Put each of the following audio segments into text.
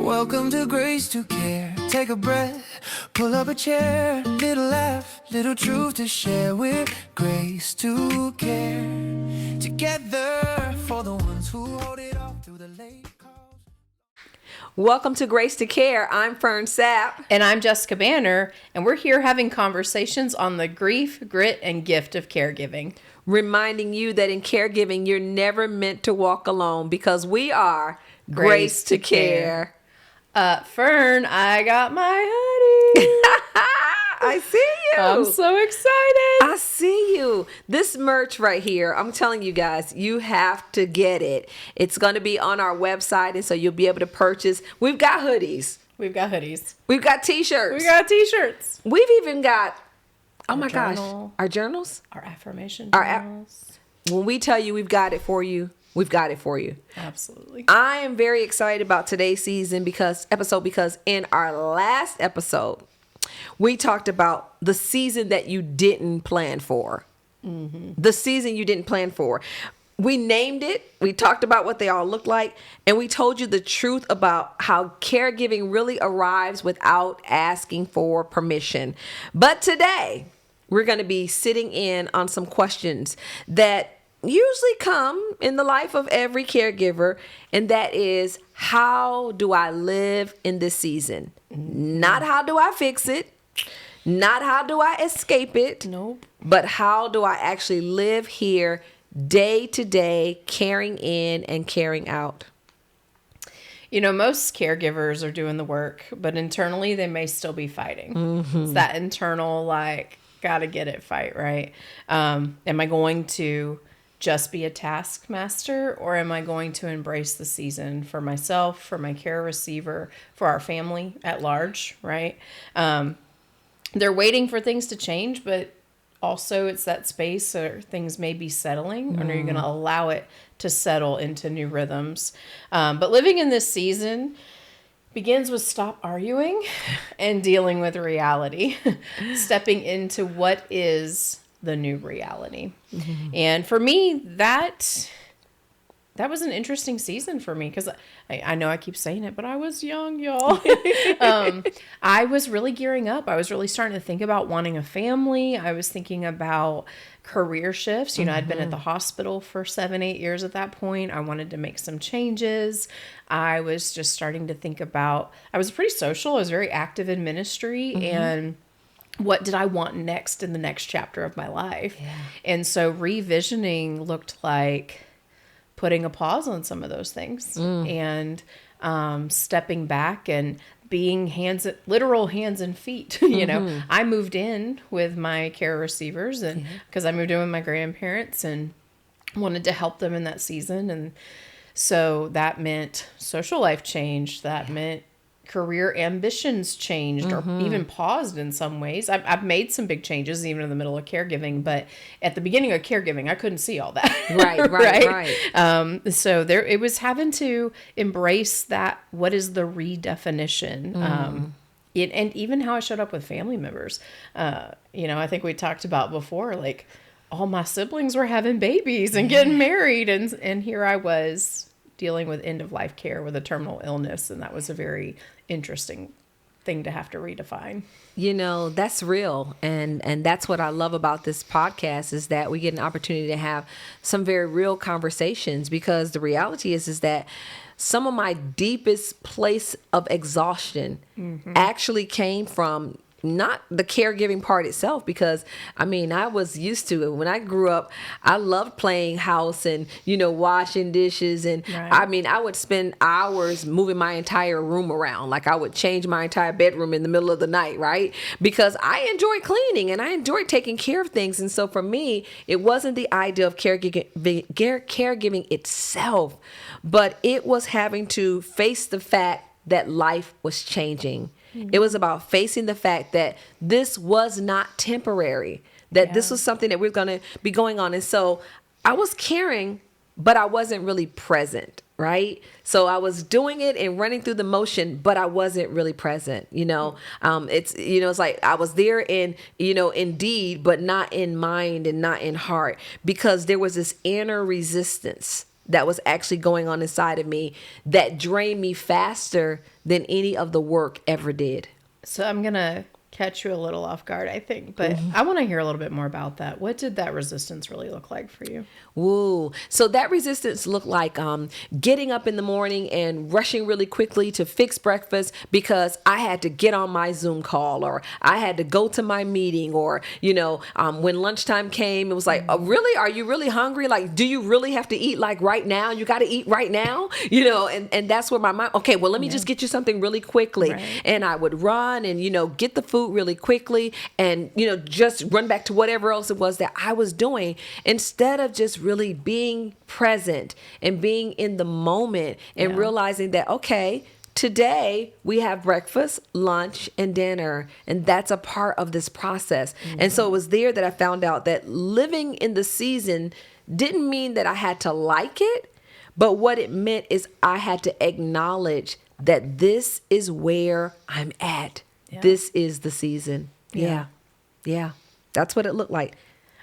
Welcome to Grace to Care. Take a breath, pull up a chair. Little laugh, little truth to share with Grace to Care. Together for the ones who hold it off through the late calls. Welcome to Grace to Care. I'm Fern Sapp. And I'm Jessica Banner, and we're here having conversations on the grief, grit, and gift of caregiving. Reminding you that in caregiving, you're never meant to walk alone because we are Grace to Care. Fern, I got my hoodie. I see you. I'm so excited. I see you. This merch right here, I'm telling you guys, you have to get it. It's going to be on our website, and so you'll be able to purchase. We've got hoodies. We've got hoodies. We've got t-shirts. We got t-shirts. We've even got, Our my journal. gosh, our journals. Our affirmation Our journals. When we tell you we've got it for you, we've got it for you. Absolutely. I am very excited about today's episode because in our last episode, we talked about the season that you didn't plan for. Mm-hmm. The season you didn't plan for. We named it. We talked about what they all look like. And we told you the truth about how caregiving really arrives without asking for permission. But today, we're going to be sitting in on some questions that usually come in the life of every caregiver, and that is, how do I live in this season? Not how do I fix it, not how do I escape it, Nope. but how do I actually live here day to day, caring in and caring out? You know, most caregivers are doing the work, but internally they may still be fighting. Mm-hmm. It's that internal, gotta get it fight, right? Am I going to just be a taskmaster, or am I going to embrace the season for myself, for my care receiver, for our family at large, right? They're waiting for things to change, but also it's that space where things may be settling, or are you going to allow it to settle into new rhythms? But living in this season begins with stop arguing and dealing with reality, stepping into what is the new reality. Mm-hmm. And for me, that was an interesting season for me, because I know I keep saying it, but I was young, y'all. I was really gearing up. I was really starting to think about wanting a family. I was thinking about career shifts. You know, I'd been at the hospital for 7-8 years at that point. I wanted to make some changes. I was just starting to think about, I was pretty social. I was very active in ministry, and what did I want next in the next chapter of my life? Yeah. And so revisioning looked like putting a pause on some of those things and stepping back and being literal hands and feet. You know, I moved in with my care receivers, and because I moved in with my grandparents and wanted to help them in that season. And so that meant social life changed. That meant career ambitions changed or even paused in some ways. I've made some big changes even in the middle of caregiving, but at the beginning of caregiving, I couldn't see all that. Right. So it was having to embrace that. What is the redefinition? And even how I showed up with family members. You know, I think we talked about before, like all my siblings were having babies and getting married, and here I was dealing with end-of-life care with a terminal illness, and that was a very interesting thing to have to redefine. You know, that's real, and that's what I love about this podcast, is that we get an opportunity to have some very real conversations, because the reality is that some of my deepest place of exhaustion actually came from not the caregiving part itself, because I was used to it. When I grew up, I loved playing house and, washing dishes. And I would spend hours moving my entire room around. Like I would change my entire bedroom in the middle of the night, right? Because I enjoy cleaning and I enjoy taking care of things. And so for me, it wasn't the idea of caregiving itself, but it was having to face the fact that life was changing. It was about facing the fact that this was not temporary, that this was something that we're going to be going on. And so I was caring, but I wasn't really present, right? So I was doing it and running through the motion, but I wasn't really present. It's like I was there in deed, but not in mind and not in heart, because there was this inner resistance that was actually going on inside of me that drained me faster than any of the work ever did. So I'm going to catch you a little off guard, I think, but I want to hear a little bit more about that. What did that resistance really look like for you? Woo. So that resistance looked like getting up in the morning and rushing really quickly to fix breakfast because I had to get on my Zoom call, or I had to go to my meeting, or, when lunchtime came, it was like, oh, really? Are you really hungry? Like, do you really have to eat like right now? You got to eat right now, and that's where my mind, okay, well, let me just get you something really quickly. Right. And I would run and, get the food really quickly and, just run back to whatever else it was that I was doing instead of just really being present and being in the moment and realizing that, okay, today we have breakfast, lunch, and dinner, and that's a part of this process. And so it was there that I found out that living in the season didn't mean that I had to like it, but what it meant is I had to acknowledge that this is where I'm at. Yeah. This is the season. Yeah. That's what it looked like.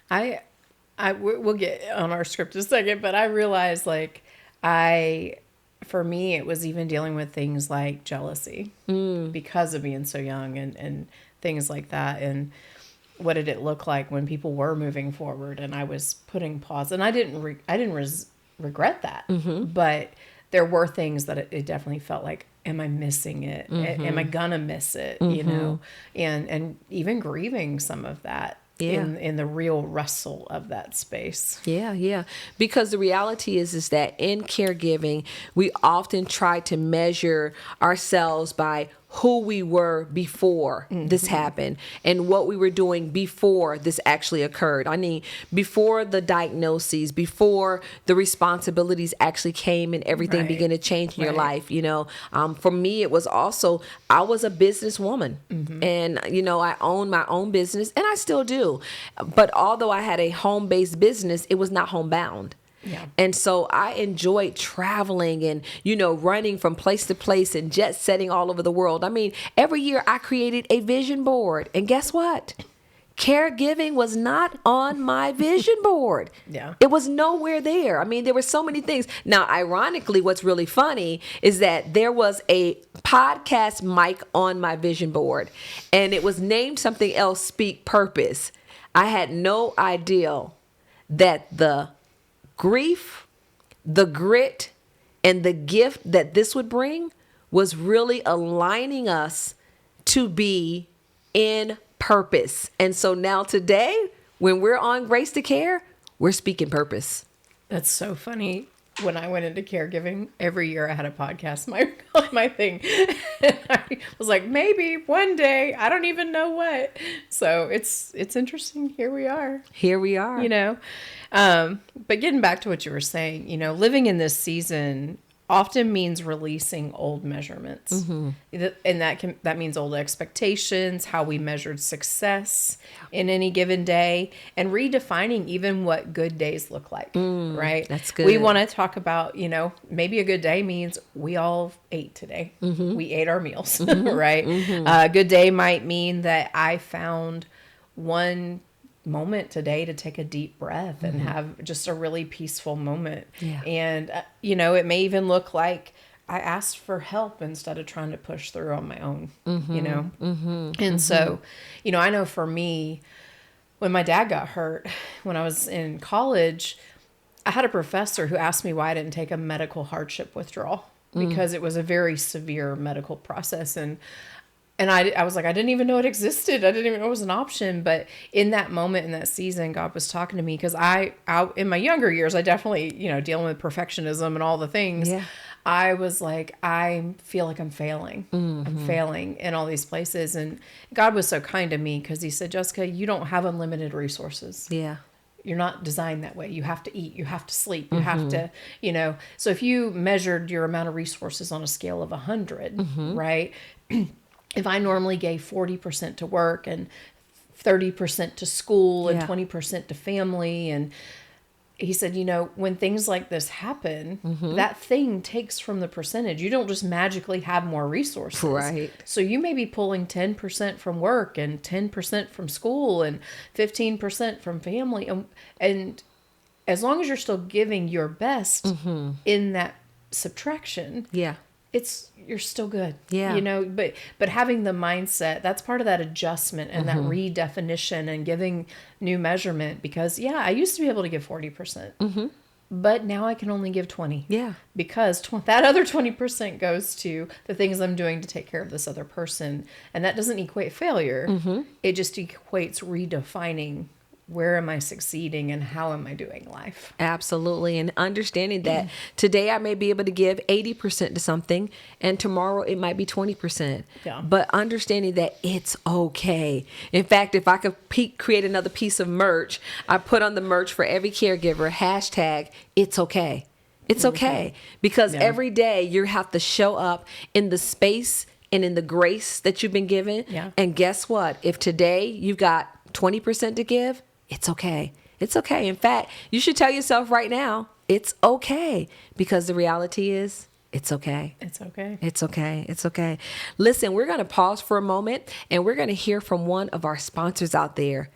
We'll get on our script in a second, but I realized for me, it was even dealing with things like jealousy because of being so young and things like that. And what did it look like when people were moving forward and I was putting pause, and I didn't regret that, but there were things that it definitely felt like, am I missing it? Am I gonna miss it? And even grieving some of that in the real wrestle of that space. Yeah. Because the reality is that in caregiving, we often try to measure ourselves by who we were before this happened and what we were doing before this actually occurred. I mean, before the diagnoses, before the responsibilities actually came and everything began to change in your life. For me, it was also, I was a businesswoman and, I owned my own business and I still do. But although I had a home-based business, it was not homebound. Yeah. And so I enjoyed traveling and, running from place to place and jet setting all over the world. I mean, every year I created a vision board. And guess what? Caregiving was not on my vision board. Yeah. It was nowhere there. I mean, there were so many things. Now, ironically, what's really funny is that there was a podcast mic on my vision board and it was named something else, Speak Purpose. I had no idea that the grief, the grit, and the gift that this would bring was really aligning us to be in purpose. And so now today, when we're on Grace to Care, we're speaking purpose. That's so funny. When I went into caregiving, every year I had a podcast, my thing. And I was like, maybe one day, I don't even know what. So it's interesting. Here we are. But getting back to what you were saying, living in this season often means releasing old measurements. And that means old expectations, how we measured success in any given day, and redefining even what good days look like, right? That's good. We want to talk about, maybe a good day means we all ate today. We ate our meals, right? A good day might mean that I found one moment today to take a deep breath and have just a really peaceful moment. And it may even look like I asked for help instead of trying to push through on my own. And so I know for me, when my dad got hurt when I was in college, I had a professor who asked me why I didn't take a medical hardship withdrawal because it was a very severe medical process. And I was like, I didn't even know it existed. I didn't even know it was an option. But in that moment, in that season, God was talking to me because I in my younger years, I definitely, dealing with perfectionism and all the things. Yeah. I was like, I feel like I'm failing. I'm failing in all these places. And God was so kind to me because he said, Jessica, you don't have unlimited resources. Yeah. You're not designed that way. You have to eat. You have to sleep. You have to, So if you measured your amount of resources on a scale of 100, right? If I normally gave 40% to work and 30% to school and 20% to family, and he said, when things like this happen, that thing takes from the percentage. You don't just magically have more resources. Right. So you may be pulling 10% from work and 10% from school and 15% from family. And as long as you're still giving your best in that subtraction, Yeah. you're still good. Yeah. You know, but having the mindset, that's part of that adjustment and that redefinition and giving new measurement, because I used to be able to give 40%. But now I can only give 20. Yeah. Because that other 20% goes to the things I'm doing to take care of this other person. And that doesn't equate failure. It just equates redefining, where am I succeeding and how am I doing life? Absolutely. And understanding that today I may be able to give 80% to something and tomorrow it might be 20%. Yeah. But understanding that it's okay. In fact, if I could create another piece of merch, I put on the merch for every caregiver, hashtag, it's okay. It's okay. Because every day you have to show up in the space and in the grace that you've been given. Yeah. And guess what? If today you've got 20% to give, it's okay. It's okay. In fact, you should tell yourself right now, it's okay. Because the reality is, it's okay. It's okay. It's okay. It's okay. Listen, we're going to pause for a moment and we're going to hear from one of our sponsors out there.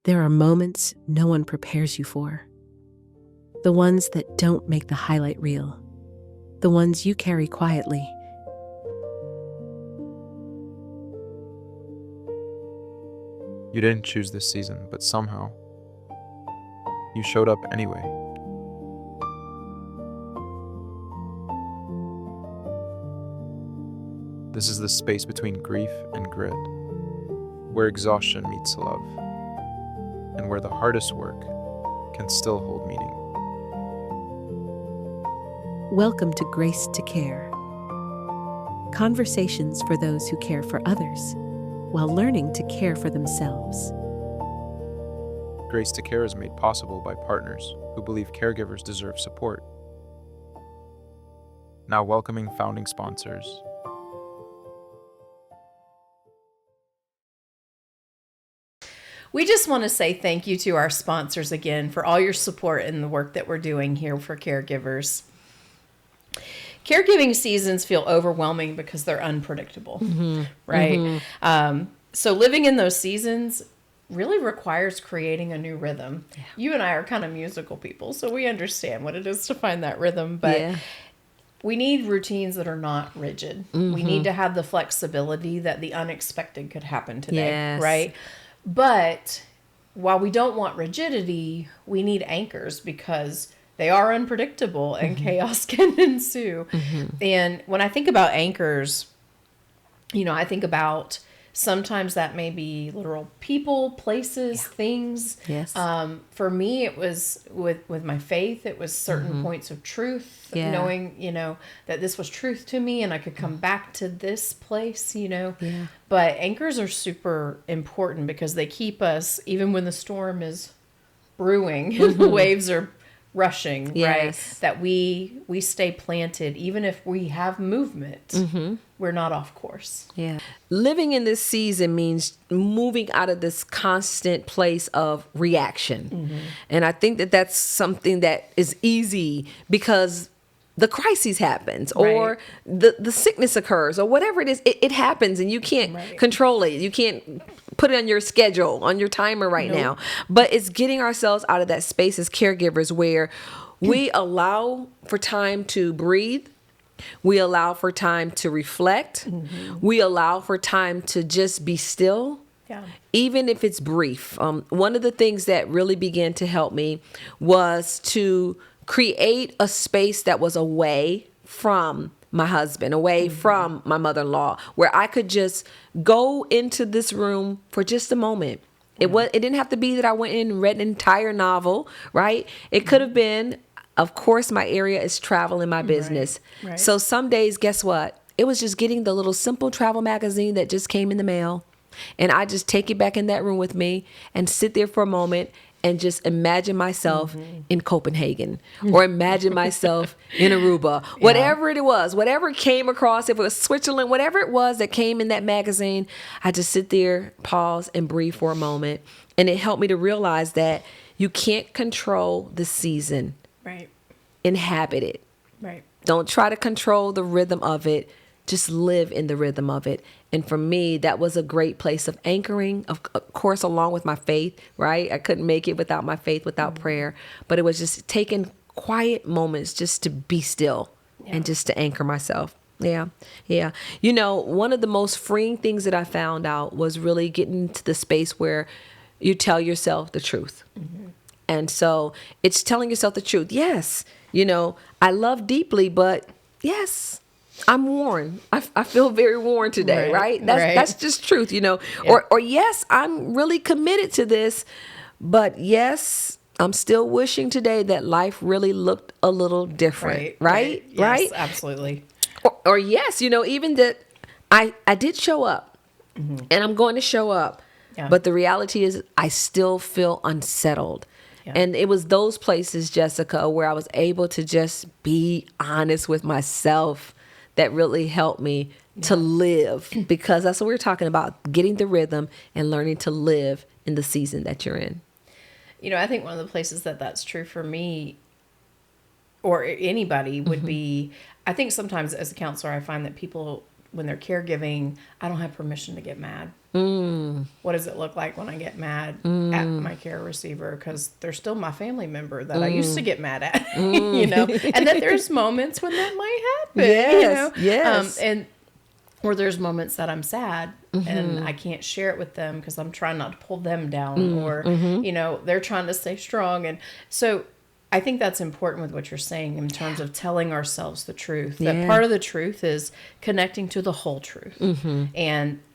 There are moments no one prepares you for. The ones that don't make the highlight reel. The ones you carry quietly. You didn't choose this season, but somehow, you showed up anyway. This is the space between grief and grit, where exhaustion meets love, and where the hardest work can still hold meaning. Welcome to Grace to Care. Conversations for those who care for others, while learning to care for themselves. Grace to Care is made possible by partners who believe caregivers deserve support. Now welcoming founding sponsors. We just want to say thank you to our sponsors again for all your support in the work that we're doing here for caregivers. Caregiving seasons feel overwhelming because they're unpredictable, right? So living in those seasons really requires creating a new rhythm. Yeah. You and I are kind of musical people, so we understand what it is to find that rhythm, but we need routines that are not rigid. We need to have the flexibility that the unexpected could happen today, right? But while we don't want rigidity, we need anchors because they are unpredictable and chaos can ensue. And when I think about anchors, you know, I think about sometimes that may be literal people, places, things. Yes. For me, it was with my faith. It was certain points of truth, knowing, you know, that this was truth to me and I could come back to this place, you know. But anchors are super important because they keep us, even when the storm is brewing, the waves are rushing, right? That we stay planted, even if we have movement, we're not off course. Yeah. Living in this season means moving out of this constant place of reaction. And I think that that's something that is easy because the crisis happens or the sickness occurs or whatever it is, it happens and you can't control it. You can't put it on your schedule, on your timer right now. But it's getting ourselves out of that space as caregivers where we allow for time to breathe. We allow for time to reflect. We allow for time to just be still. Even if it's brief. One of the things that really began to help me was to create a space that was away from my husband, away from my mother-in-law, where I could just go into this room for just a moment. It didn't have to be that I went in and read an entire novel, right? It could have been, of course, my area is travel in my business. So some days, guess what? It was just getting the little simple travel magazine that just came in the mail. And I just take it back in that room with me and sit there for a moment and just imagine myself in Copenhagen or imagine myself in Aruba, whatever it was, whatever came across, if it was Switzerland, whatever it was that came in that magazine, I just sit there, pause and breathe for a moment. And it helped me to realize that you can't control the season. Inhabit it. Don't try to control the rhythm of it. just live in the rhythm of it. And for me, that was a great place of anchoring, of course, along with my faith, right? I couldn't make it without my faith, without prayer, but it was just taking quiet moments just to be still and just to anchor myself. Yeah. Yeah. You know, one of the most freeing things that I found out was really getting to the space where you tell yourself the truth. And so it's telling yourself the truth. Yes. You know, I love deeply, but yes, I'm worn. I feel very worn today, right? That's just truth, you know. Yeah. Or yes, I'm really committed to this, but yes, I'm still wishing today that life really looked a little different, right? Yes, absolutely. Or yes, you know, even that I did show up and I'm going to show up, but the reality is I still feel unsettled. And it was those places, Jessica, where I was able to just be honest with myself that really helped me to live, because that's what we're talking about, getting the rhythm and learning to live in the season that you're in. You know, I think one of the places that that's true for me or anybody would be, I think sometimes as a counselor, I find that people, when they're caregiving, I don't have permission to get mad. What does it look like when I get mad at my care receiver? Because they're still my family member that I used to get mad at, you know, and that there's moments when that might happen, you know? Yes. And or there's moments that I'm sad and I can't share it with them because I'm trying not to pull them down or, you know, they're trying to stay strong. And so I think that's important with what you're saying in terms of telling ourselves the truth. That part of the truth is connecting to the whole truth.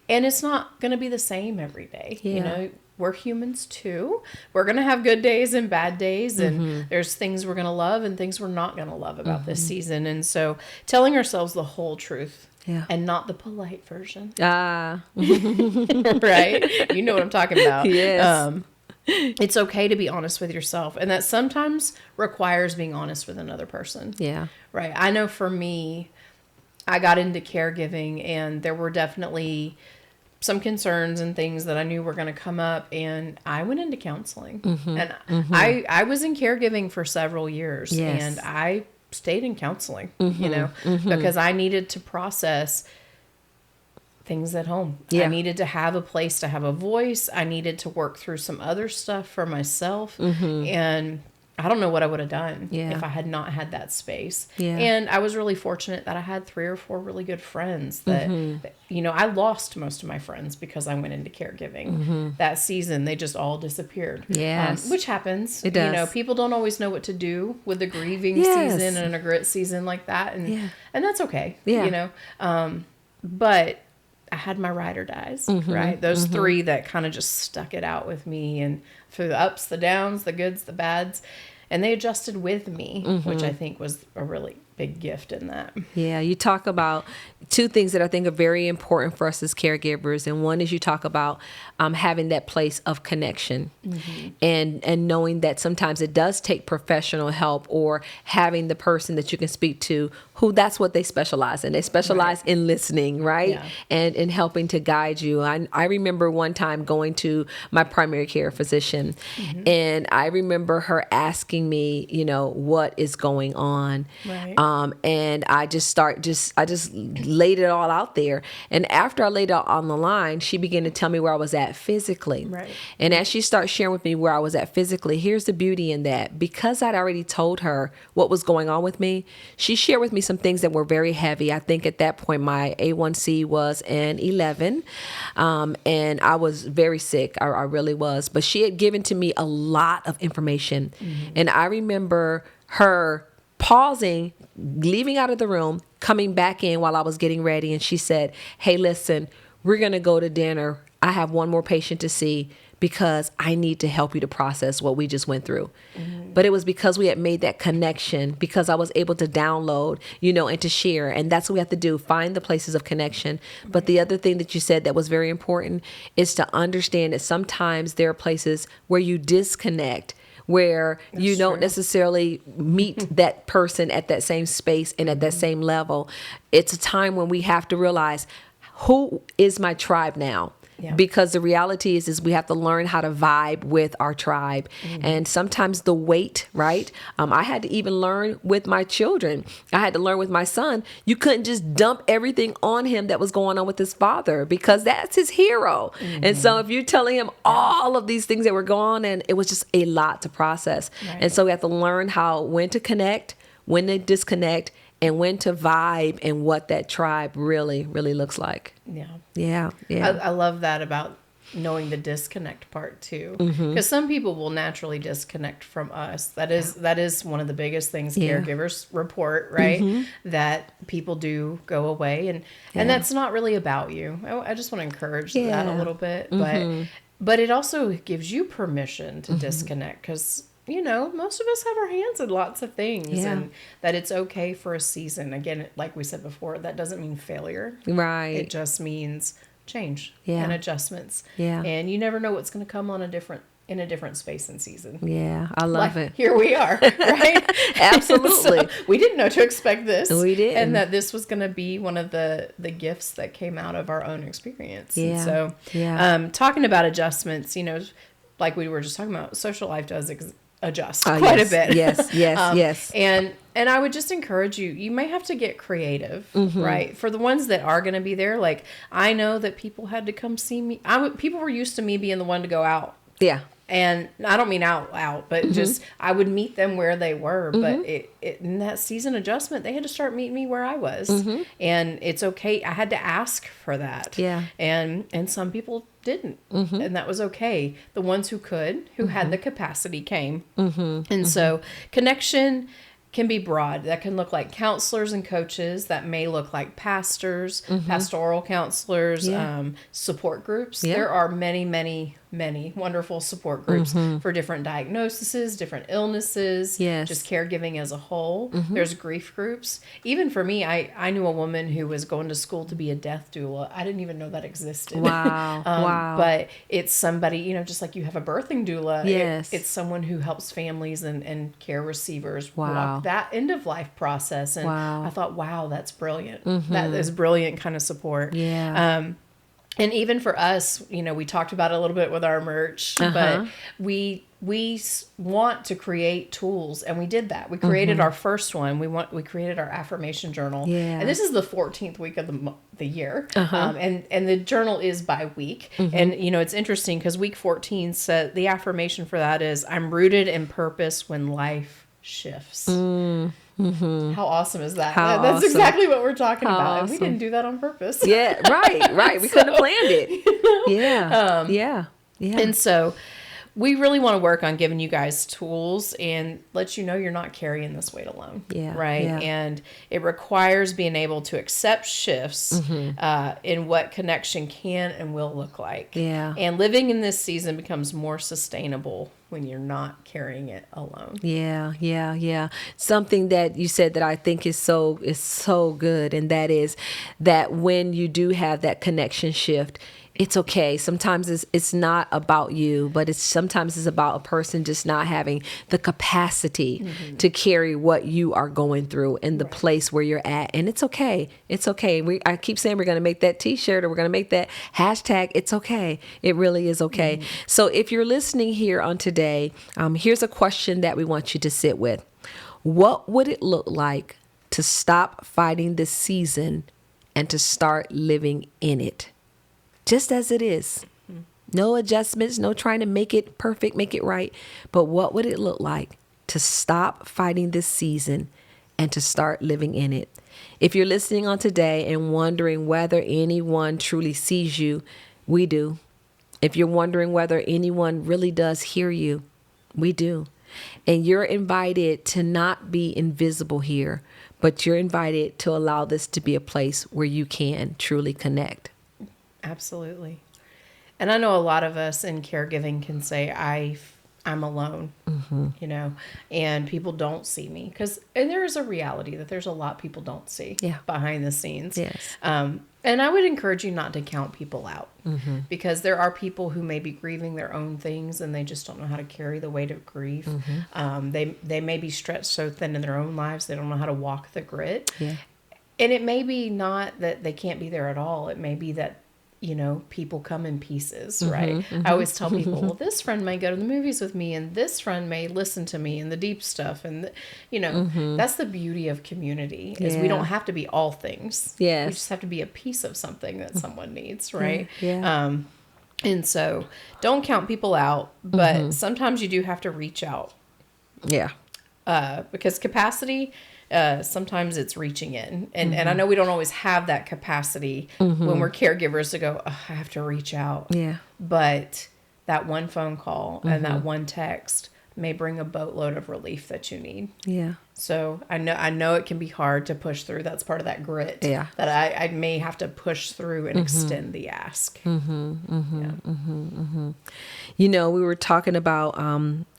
And it's not going to be the same every day. You know, we're humans too. We're going to have good days and bad days. And there's things we're going to love and things we're not going to love about this season. And so telling ourselves the whole truth and not the polite version. Right? You know what I'm talking about. Yes. It's okay to be honest with yourself. And that sometimes requires being honest with another person. Yeah. Right. I know for me, I got into caregiving and there were definitely some concerns and things that I knew were going to come up, and I went into counseling. And I was in caregiving for several years and I stayed in counseling, you know, because I needed to process things at home. I needed to have a place to have a voice. I needed to work through some other stuff for myself. And I don't know what I would have done if I had not had that space. And I was really fortunate that I had 3 or 4 really good friends that, you know, I lost most of my friends because I went into caregiving that season. They just all disappeared. Which happens. It does. You know, people don't always know what to do with a grieving season and a grit season like that. And that's okay. You know, but I had my ride or dies, right? Those 3 that kind of just stuck it out with me, and through the ups, the downs, the goods, the bads, and they adjusted with me, which I think was a really big gift in that. Yeah, you talk about 2 things that I think are very important for us as caregivers, and one is you talk about having that place of connection, and knowing that sometimes it does take professional help, or having the person that you can speak to who that's what they specialize in. They specialize in listening, right? And in helping to guide you. I remember one time going to my primary care physician, and I remember her asking me, you know, what is going on. And I just laid it all out there. And after I laid it out on the line, she began to tell me where I was at physically. And as she started sharing with me where I was at physically, here's the beauty in that. Because I'd already told her what was going on with me, she shared with me some things that were very heavy. I think at that point, my A1C was an 11. And I was very sick. I really was. But she had given to me a lot of information. And I remember her pausing, leaving out of the room, coming back in while I was getting ready. And she said, hey, listen, we're going to go to dinner. I have one more patient to see because I need to help you to process what we just went through. But it was because we had made that connection, because I was able to download, you know, and to share. And that's what we have to do, find the places of connection. But the other thing that you said that was very important is to understand that sometimes there are places where you disconnect, where you don't necessarily meet that person at that same space and at that same level. It's a time when we have to realize, who is my tribe now? Yeah. because the reality is we have to learn how to vibe with our tribe. And sometimes the weight, right? I had to even learn with my children. I had to learn with my son. You couldn't just dump everything on him that was going on with his father, because that's his hero. And so if you're telling him all of these things that were going on, and it was just a lot to process. Right. And so we have to learn when to connect, when to disconnect, and when to vibe, and what that tribe really, really looks like. Yeah. Yeah. Yeah. I love that about knowing the disconnect part too, because some people will naturally disconnect from us. That is one of the biggest things caregivers report, right? That people do go away, and that's not really about you. I just want to encourage that a little bit, but it also gives you permission to disconnect, because most of us have our hands in lots of things, and that it's okay for a season. Again, like we said before, that doesn't mean failure. Right. It just means change Yeah. and adjustments. Yeah. And you never know what's going to come on in a different space and season. Yeah. I love it. Here we are, right? Absolutely. So we didn't know to expect this. We didn't. And that this was going to be one of the gifts that came out of our own experience. Yeah. And so, Yeah. talking about adjustments, like we were just talking about, social life does adjust quite yes, a bit. Yes, yes, yes. And I would just encourage you may have to get creative, right? For the ones that are going to be there, like, I know that people had to come see me. People were used to me being the one to go out. Yeah. And I don't mean out, but just, I would meet them where they were. But in that season adjustment, they had to start meeting me where I was. And it's okay. I had to ask for that. Yeah. And some people didn't. And that was okay. The ones who could, who had the capacity, came. And so connection can be broad. That can look like counselors and coaches. That may look like pastors, pastoral counselors, support groups. Yeah. There are many, many, many wonderful support groups for different diagnoses, different illnesses, Yes. just caregiving as a whole. There's grief groups. Even for me, I knew a woman who was going to school to be a death doula. I didn't even know that existed. Wow. Wow. But it's somebody, just like you have a birthing doula. Yes. It's someone who helps families and care receivers Wow. walk that end of life process. And Wow. I thought, wow, that's brilliant. That is brilliant kind of support. Yeah. And even for us, we talked about it a little bit with our merch, but we want to create tools, and we did that. We created our first one. We created our affirmation journal, Yeah. and this is the 14th week of the year, and the journal is by week. And it's interesting because week 14 said the affirmation for that is, I'm rooted in purpose when life shifts. How awesome is that? How That's awesome. exactly what we're talking How about. And we awesome. didn't do that on purpose. Yeah. Right. We couldn't have planned it. Yeah. Yeah. Yeah. And so we really want to work on giving you guys tools and let you know you're not carrying this weight alone. Yeah, Right. yeah. And it requires being able to accept shifts in what connection can and will look like. Yeah. And living in this season becomes more sustainable when you're not carrying it alone. Yeah, yeah, yeah. Something that you said that I think is so good, and that is that when you do have that connection shift, it's okay. Sometimes it's not about you, but sometimes it's about a person just not having the capacity to carry what you are going through in the place where you're at. And it's okay. It's okay. I keep saying we're going to make that t-shirt, or we're going to make that hashtag. It's okay. It really is okay. So if you're listening here on today, here's a question that we want you to sit with. What would it look like to stop fighting this season and to start living in it? Just as it is. No adjustments, no trying to make it perfect, make it right. But what would it look like to stop fighting this season and to start living in it? If you're listening on today and wondering whether anyone truly sees you, we do. If you're wondering whether anyone really does hear you, we do. And you're invited to not be invisible here, but you're invited to allow this to be a place where you can truly connect. Absolutely. And I know a lot of us in caregiving can say, I'm alone, and people don't see me. And there is a reality that there's a lot people don't see behind the scenes. Yes. And I would encourage you not to count people out, because there are people who may be grieving their own things and they just don't know how to carry the weight of grief. They may be stretched so thin in their own lives, they don't know how to walk the grit. Yeah. And it may be not that they can't be there at all. It may be that people come in pieces, right? I always tell people, well, this friend may go to the movies with me, and this friend may listen to me and the deep stuff. And, that's the beauty of community is we don't have to be all things. Yes. We just have to be a piece of something that someone needs, right? Yeah. And so don't count people out, but sometimes you do have to reach out. Yeah. Because capacity, sometimes it's reaching in. And I know we don't always have that capacity when we're caregivers to go, oh, I have to reach out. Yeah. But that one phone call and that one text may bring a boatload of relief that you need. Yeah. So I know it can be hard to push through. That's part of that grit that I may have to push through and extend the ask. We were talking about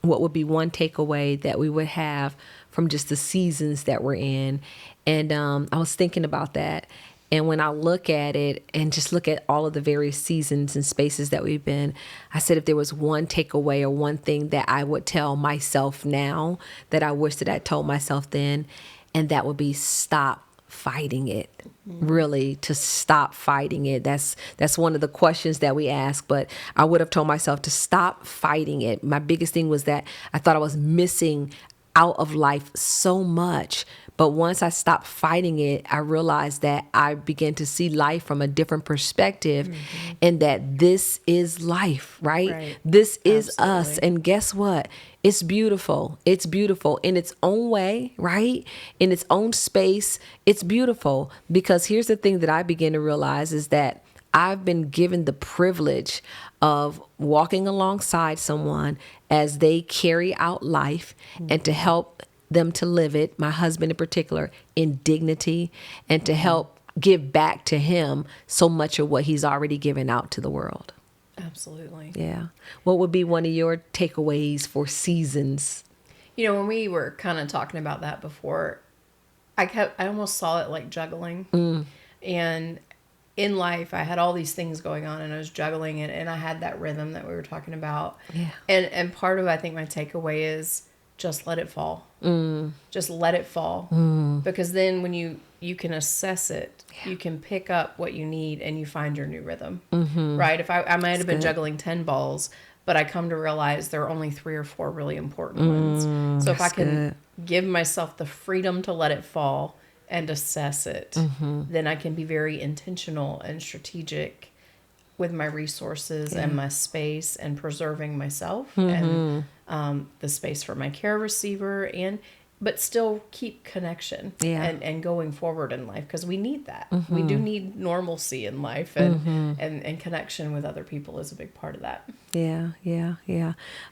what would be one takeaway that we would have from just the seasons that we're in. And I was thinking about that. And when I look at it and just look at all of the various seasons and spaces that we've been, I said if there was one takeaway or one thing that I would tell myself now that I wish that I told myself then, and that would be stop fighting it. Really, to stop fighting it. That's one of the questions that we ask, but I would have told myself to stop fighting it. My biggest thing was that I thought I was missing out of life so much. But once I stopped fighting it, I realized that I began to see life from a different perspective and that this is life, right? This is us. And guess what? It's beautiful. It's beautiful in its own way, right? In its own space. It's beautiful because here's the thing that I begin to realize is that I've been given the privilege of walking alongside someone as they carry out life and to help them to live it, my husband in particular, in dignity and to help give back to him so much of what he's already given out to the world. Absolutely. Yeah. What would be one of your takeaways for seasons? When we were kind of talking about that before, I almost saw it like juggling. And in life, I had all these things going on and I was juggling it and I had that rhythm that we were talking about. Yeah. And part of, I think, my takeaway is just let it fall. Just let it fall. Because then when you can assess it, you can pick up what you need and you find your new rhythm. Right? If I might have been juggling 10 balls, but I come to realize there are only 3 or 4 really important ones. So if I can give myself the freedom to let it fall and assess it, then I can be very intentional and strategic with my resources and my space and preserving myself and the space for my care receiver but still keep connection and going forward in life because we need that. We do need normalcy in life and connection with other people is a big part of that. Yeah.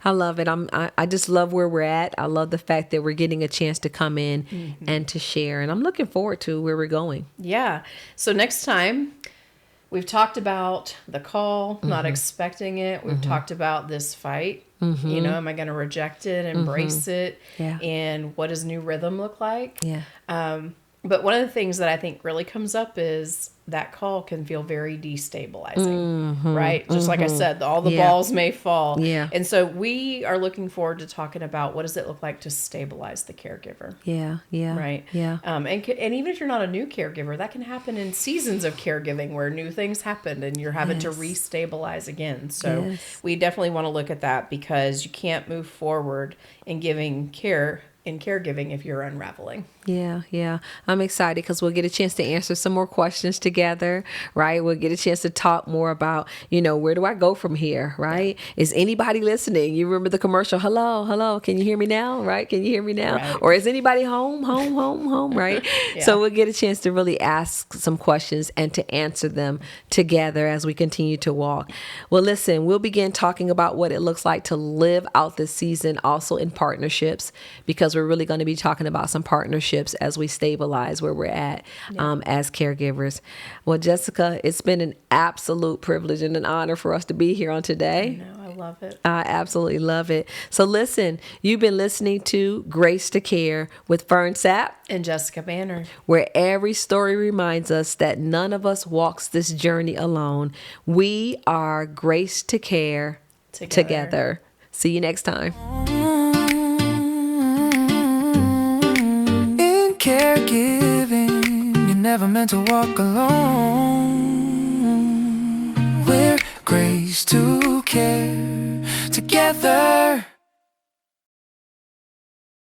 I love it. I just love where we're at. I love the fact that we're getting a chance to come in and to share. And I'm looking forward to where we're going. Yeah. So next time, we've talked about the call, not expecting it. We've talked about this fight. Am I going to reject it, embrace it? Yeah. And what does new rhythm look like? Yeah. But one of the things that I think really comes up is that call can feel very destabilizing, right? Just like I said, all the balls may fall. Yeah. And so we are looking forward to talking about what does it look like to stabilize the caregiver. Yeah. Right. Yeah. And even if you're not a new caregiver, that can happen in seasons of caregiving where new things happen and you're having to restabilize again. So we definitely want to look at that because you can't move forward in giving care in caregiving if you're unraveling. Yeah. I'm excited because we'll get a chance to answer some more questions together, right? We'll get a chance to talk more about, where do I go from here, right? Yeah. Is anybody listening? You remember the commercial, hello, can you hear me now, right? Can you hear me now? Right. Or is anybody home, right? So we'll get a chance to really ask some questions and to answer them together as we continue to walk. Well, listen, we'll begin talking about what it looks like to live out this season also in partnerships because we're really going to be talking about some partnerships as we stabilize where we're at as caregivers. Well, Jessica, it's been an absolute privilege and an honor for us to be here on today. I love it. I absolutely love it. So listen, you've been listening to Grace to Care with Fern Sapp and Jessica Banner, where every story reminds us that none of us walks this journey alone. We are Grace to Care together. See you next time. Caregiving, you're never meant to walk alone. grace to care together.